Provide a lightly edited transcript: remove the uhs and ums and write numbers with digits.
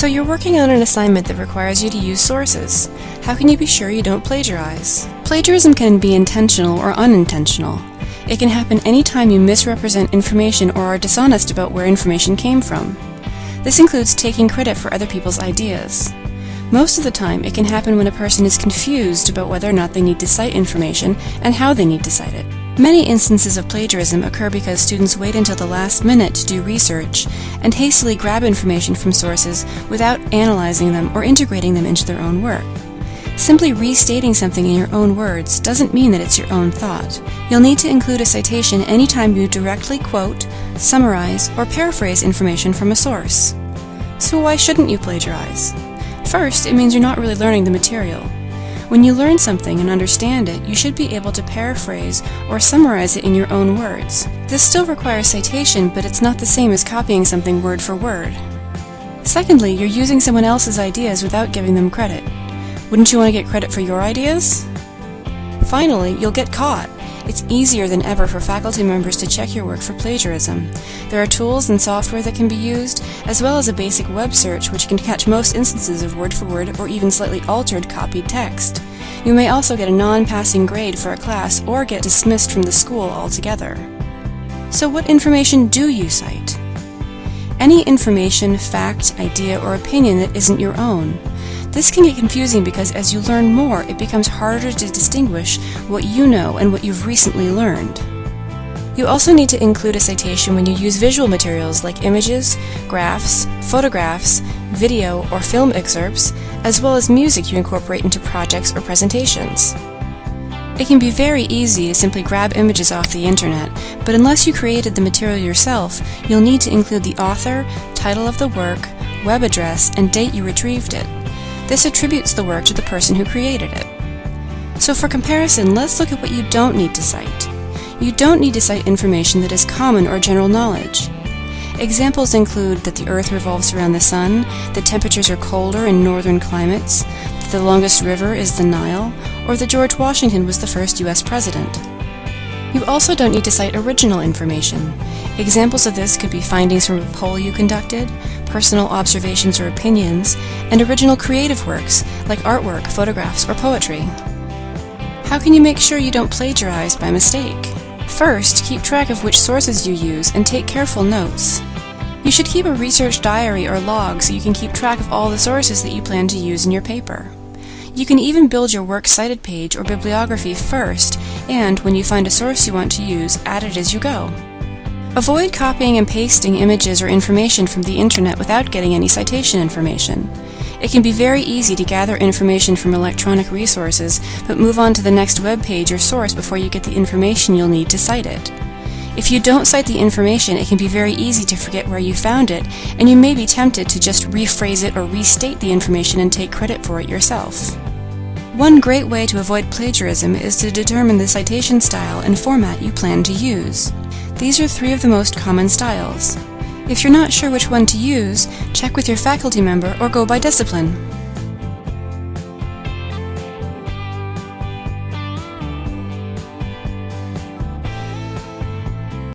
So you're working on an assignment that requires you to use sources. How can you be sure you don't plagiarize? Plagiarism can be intentional or unintentional. It can happen anytime you misrepresent information or are dishonest about where information came from. This includes taking credit for other people's ideas. Most of the time, it can happen when a person is confused about whether or not they need to cite information and how they need to cite it. Many instances of plagiarism occur because students wait until the last minute to do research and hastily grab information from sources without analyzing them or integrating them into their own work. Simply restating something in your own words doesn't mean that it's your own thought. You'll need to include a citation anytime you directly quote, summarize, or paraphrase information from a source. So why shouldn't you plagiarize? First, it means you're not really learning the material. When you learn something and understand it, you should be able to paraphrase or summarize it in your own words. This still requires citation, but it's not the same as copying something word for word. Secondly, you're using someone else's ideas without giving them credit. Wouldn't you want to get credit for your ideas? Finally, you'll get caught. It's easier than ever for faculty members to check your work for plagiarism. There are tools and software that can be used, as well as a basic web search which can catch most instances of word-for-word or even slightly altered copied text. You may also get a non-passing grade for a class or get dismissed from the school altogether. So what information do you cite? Any information, fact, idea, or opinion that isn't your own. This can get confusing because as you learn more, it becomes harder to distinguish what you know and what you've recently learned. You also need to include a citation when you use visual materials like images, graphs, photographs, video or film excerpts, as well as music you incorporate into projects or presentations. It can be very easy to simply grab images off the internet, but unless you created the material yourself, you'll need to include the author, title of the work, web address, and date you retrieved it. This attributes the work to the person who created it. So for comparison, let's look at what you don't need to cite. You don't need to cite information that is common or general knowledge. Examples include that the Earth revolves around the Sun, that temperatures are colder in northern climates, that the longest river is the Nile, or that George Washington was the first U.S. president. You also don't need to cite original information. Examples of this could be findings from a poll you conducted, personal observations or opinions, and original creative works like artwork, photographs, or poetry. How can you make sure you don't plagiarize by mistake? First, keep track of which sources you use and take careful notes. You should keep a research diary or log so you can keep track of all the sources that you plan to use in your paper. You can even build your works cited page or bibliography first, and when you find a source you want to use, add it as you go. Avoid copying and pasting images or information from the internet without getting any citation information. It can be very easy to gather information from electronic resources, but move on to the next web page or source before you get the information you'll need to cite it. If you don't cite the information, it can be very easy to forget where you found it, and you may be tempted to just rephrase it or restate the information and take credit for it yourself. One great way to avoid plagiarism is to determine the citation style and format you plan to use. These are 3 of the most common styles. If you're not sure which one to use, check with your faculty member or go by discipline.